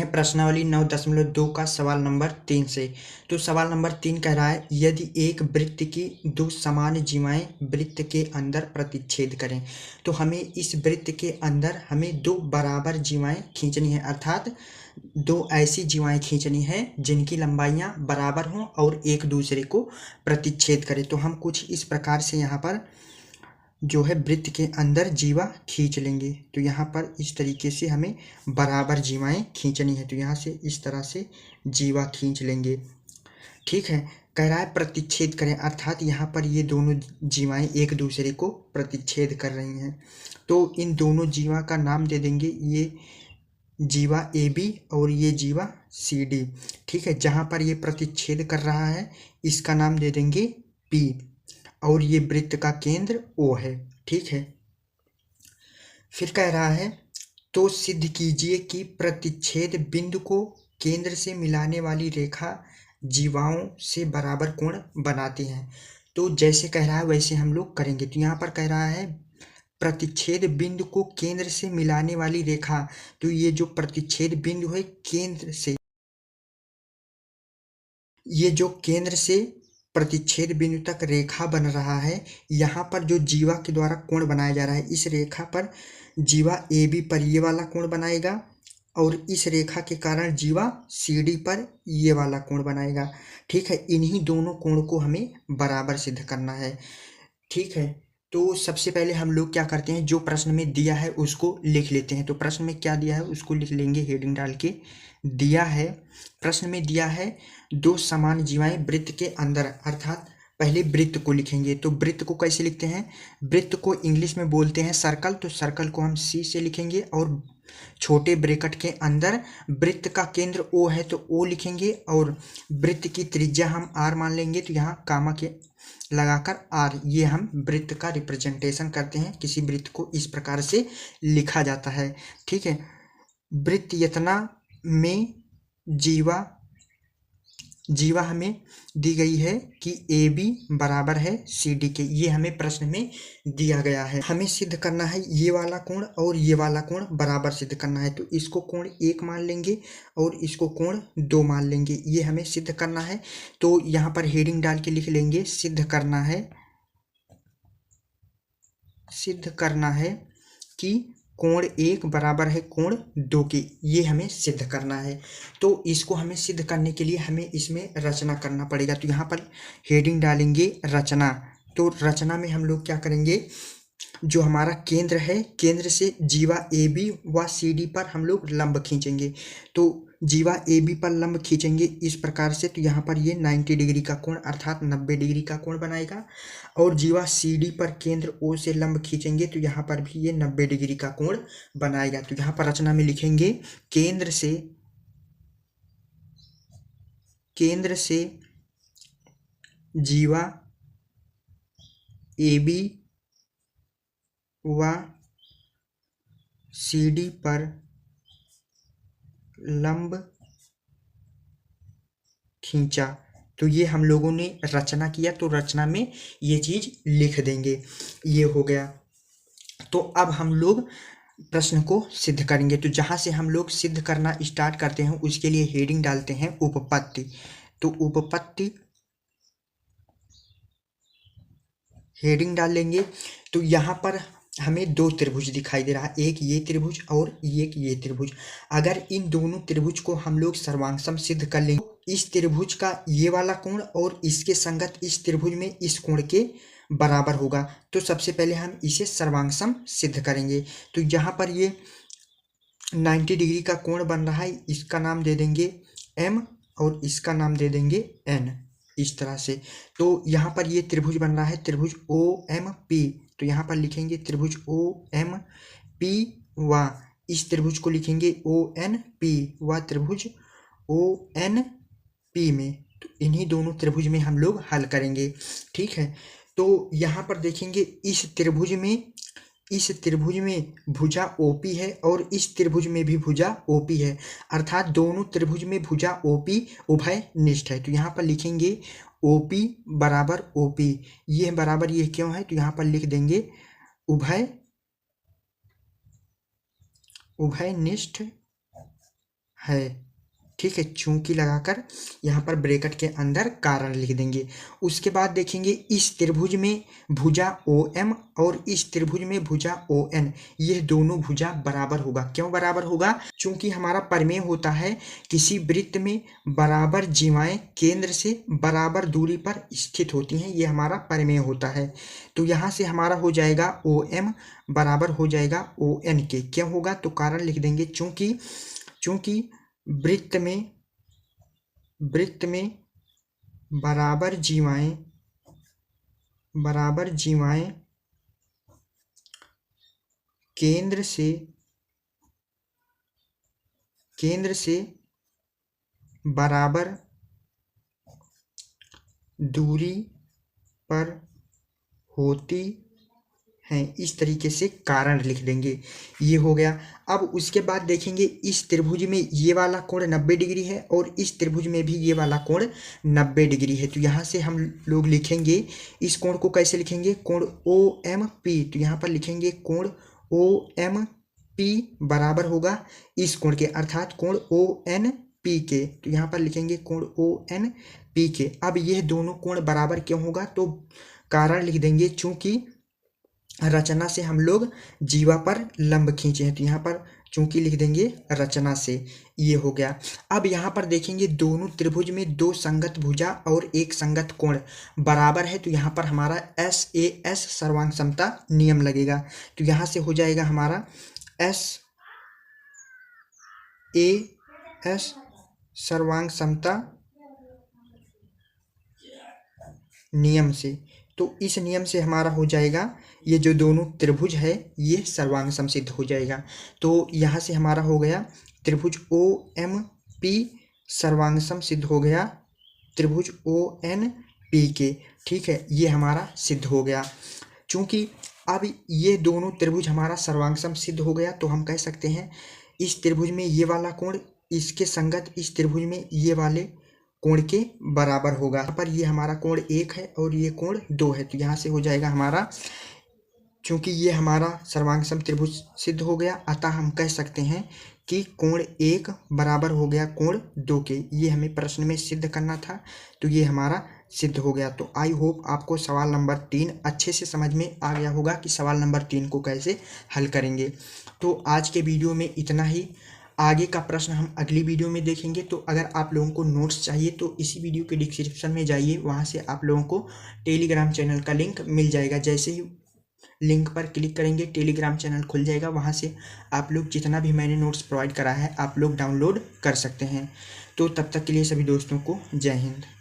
हैं प्रश्नावली 9.2 का सवाल नंबर 3 से। तो सवाल नंबर 3 कह रहा है यदि एक वृत्त की दो समान जीवाएं वृत्त के अंदर प्रतिच्छेद करें तो हमें इस वृत्त के अंदर हमें दो बराबर जीवाएं खींचनी है, अर्थात दो ऐसी जीवाएं खींचनी है जिनकी लंबाइयां बराबर हों और एक दूसरे को प्रतिच्छेद करें। तो हम कुछ इस प्रकार से यहाँ पर जो है वृत्त के अंदर जीवा खींच लेंगे। तो यहाँ पर इस तरीके से हमें बराबर जीवाएं खींचनी है, तो यहाँ से इस तरह से जीवा खींच लेंगे। ठीक है, कह रहा है प्रतिच्छेद करें, अर्थात यहाँ पर ये दोनों जीवाएं एक दूसरे को प्रतिच्छेद कर रही हैं। तो इन दोनों जीवा का नाम दे देंगे, ये जीवा AB और ये जीवा CD। ठीक है, जहाँ पर ये प्रतिच्छेद कर रहा है इसका नाम दे देंगे P और ये वृत्त का केंद्र O है। ठीक है, फिर कह रहा है तो सिद्ध कीजिए कि प्रतिच्छेद बिंदु को केंद्र से मिलाने वाली रेखा जीवाओं से बराबर कोण बनाती है। तो जैसे कह रहा है वैसे हम लोग करेंगे। तो यहाँ पर कह रहा है प्रतिच्छेद बिंदु को केंद्र से मिलाने वाली रेखा, तो ये जो प्रतिच्छेद बिंदु है केंद्र से, ये जो केंद्र से प्रतिच्छेद बिंदु तक रेखा बन रहा है, यहाँ पर जो जीवा के द्वारा कोण बनाया जा रहा है, इस रेखा पर जीवा AB पर ये वाला कोण बनाएगा और इस रेखा के कारण जीवा CD पर ये वाला कोण बनाएगा। ठीक है, इन्हीं दोनों कोण को हमें बराबर सिद्ध करना है। ठीक है, तो सबसे पहले हम लोग क्या करते हैं, जो प्रश्न में दिया है उसको लिख लेते हैं। तो प्रश्न में क्या दिया है उसको लिख लेंगे हेडिंग डाल के। दिया है, प्रश्न में दिया है दो समान जीवाएं वृत्त के अंदर, अर्थात पहले वृत्त को लिखेंगे। तो वृत्त को कैसे लिखते हैं, वृत्त को इंग्लिश में बोलते हैं सर्कल, तो सर्कल को हम C से लिखेंगे और छोटे ब्रैकेट के अंदर वृत्त का केंद्र O है तो O लिखेंगे और वृत्त की त्रिज्या हम R मान लेंगे। तो यहाँ कामा के लगाकर R, ये हम वृत्त का रिप्रेजेंटेशन करते हैं। किसी वृत्त को इस प्रकार से लिखा जाता है। ठीक है, वृत्त यतना में जीवा हमें दी गई है कि AB बराबर है CD के, ये हमें प्रश्न में दिया गया है। हमें सिद्ध करना है ये वाला कोण और ये वाला कोण बराबर सिद्ध करना है। तो इसको कोण 1 मान लेंगे और इसको कोण 2 मान लेंगे, ये हमें सिद्ध करना है। तो यहाँ पर हेडिंग डाल के लिख लेंगे सिद्ध करना है कि कोण 1 बराबर है कोण 2 के, ये हमें सिद्ध करना है। तो इसको हमें सिद्ध करने के लिए हमें इसमें रचना करना पड़ेगा। तो यहाँ पर हेडिंग डालेंगे रचना। तो रचना में हम लोग क्या करेंगे, जो हमारा केंद्र है, केंद्र से जीवा AB व CD पर हम लोग लंब खींचेंगे। तो जीवा AB पर लंब खींचेंगे इस प्रकार से, तो यहाँ पर ये 90 डिग्री का कोण अर्थात 90 डिग्री का कोण बनाएगा। और जीवा CD पर केंद्र O से लंब खींचेंगे तो यहाँ पर भी ये 90 डिग्री का कोण बनाएगा। तो यहाँ पर रचना में लिखेंगे केंद्र से जीवा AB व CD पर लंब खींचा। तो ये हम लोगों ने रचना किया, तो रचना में ये चीज लिख देंगे, ये हो गया। तो अब हम लोग प्रश्न को सिद्ध करेंगे। तो जहां से हम लोग सिद्ध करना स्टार्ट करते हैं उसके लिए हेडिंग डालते हैं उपपत्ति। तो उपपत्ति हेडिंग डाल लेंगे। तो यहाँ पर हमें दो त्रिभुज दिखाई दे रहा है, एक ये त्रिभुज और एक ये त्रिभुज। अगर इन दोनों त्रिभुज को हम लोग सर्वांगसम सिद्ध कर लेंगे, इस त्रिभुज का ये वाला कोण और इसके संगत इस त्रिभुज में इस कोण के बराबर होगा। तो सबसे पहले हम इसे सर्वांगसम सिद्ध करेंगे। तो यहाँ पर ये 90 डिग्री का कोण बन रहा है, इसका नाम दे देंगे M और इसका नाम दे देंगे N, इस तरह से। तो यहाँ पर ये त्रिभुज बन रहा है त्रिभुज OMP, तो यहाँ पर लिखेंगे त्रिभुज OMP व इस त्रिभुज को लिखेंगे ONP व त्रिभुज ONP में। तो इन्हीं दोनों त्रिभुज में हम लोग हल करेंगे। ठीक है, तो यहाँ पर देखेंगे इस त्रिभुज में भुजा OP है और इस त्रिभुज में भी भुजा OP है, अर्थात दोनों त्रिभुज में भुजा OP उभय निष्ठ है। तो यहाँ पर लिखेंगे OP बराबर OP, ये बराबर ये क्यों है, तो यहाँ पर लिख देंगे उभय निष्ठ है। ठीक है, चूंकि लगाकर यहाँ पर ब्रैकेट के अंदर कारण लिख देंगे। उसके बाद देखेंगे इस त्रिभुज में भुजा OM और इस त्रिभुज में भुजा ON, ये दोनों भुजा बराबर होगा। क्यों बराबर होगा? चूंकि हमारा प्रमेय होता है किसी वृत्त में बराबर जीवाएं केंद्र से बराबर दूरी पर स्थित होती हैं, ये हमारा प्रमेय होता है। तो यहाँ से हमारा हो जाएगा OM बराबर हो जाएगा ON के। क्यों होगा? तो कारण लिख देंगे चूंकि वृत्त में बराबर जीवाएं केंद्र से बराबर दूरी पर होती हैं, इस तरीके से कारण लिख देंगे। ये हो गया। अब उसके बाद देखेंगे इस त्रिभुज में ये वाला कोण 90 डिग्री है और इस त्रिभुज में भी ये वाला कोण 90 डिग्री है। तो यहाँ से हम लोग लिखेंगे इस कोण को कैसे लिखेंगे? कोण OMP। तो यहाँ पर लिखेंगे कोण OMP बराबर होगा इस कोण के, अर्थात कोण ONP के। तो यहाँ पर लिखेंगे कोण ONP के। अब यह दोनों कोण बराबर क्यों होगा? तो कारण लिख देंगे चूंकि रचना से हम लोग जीवा पर लंब खींचे हैं। तो यहाँ पर चूंकि लिख देंगे रचना से। ये हो गया। अब यहाँ पर देखेंगे दोनों त्रिभुज में दो संगत भुजा और एक संगत कोण बराबर है। तो यहाँ पर हमारा SAS सर्वांग समता नियम लगेगा। तो यहाँ से हो जाएगा हमारा SAS सर्वांग समता नियम से। तो इस नियम से हमारा हो जाएगा ये जो दोनों त्रिभुज है ये सर्वांग समसिद्ध हो जाएगा। तो यहाँ से हमारा हो गया त्रिभुज OMP सर्वांग समसिद्ध हो गया त्रिभुज ONP के। ठीक है, ये हमारा सिद्ध हो गया। चूंकि अब ये दोनों त्रिभुज हमारा सर्वांग समसिद्ध हो गया तो हम कह सकते हैं इस त्रिभुज में ये वाला कोण इसके संगत इस त्रिभुज में ये वाले कोण के बराबर होगा। यहाँ पर ये हमारा कोण 1 है और ये कोण 2 है। तो यहाँ से हो जाएगा हमारा, चूंकि ये हमारा सर्वांग सम त्रिभुज सिद्ध हो गया, अतः हम कह सकते हैं कि कोण 1 बराबर हो गया कोण 2 के। ये हमें प्रश्न में सिद्ध करना था, तो ये हमारा सिद्ध हो गया। तो आई होप आपको सवाल नंबर 3 अच्छे से समझ में आ गया होगा कि सवाल नंबर 3 को कैसे हल करेंगे। तो आज के वीडियो में इतना ही। आगे का प्रश्न हम अगली वीडियो में देखेंगे। तो अगर आप लोगों को नोट्स चाहिए तो इसी वीडियो के डिस्क्रिप्शन में जाइए, वहाँ से आप लोगों को टेलीग्राम चैनल का लिंक मिल जाएगा। जैसे ही लिंक पर क्लिक करेंगे टेलीग्राम चैनल खुल जाएगा, वहाँ से आप लोग जितना भी मैंने नोट्स प्रोवाइड करा है आप लोग डाउनलोड कर सकते हैं। तो तब तक के लिए सभी दोस्तों को जय हिंद।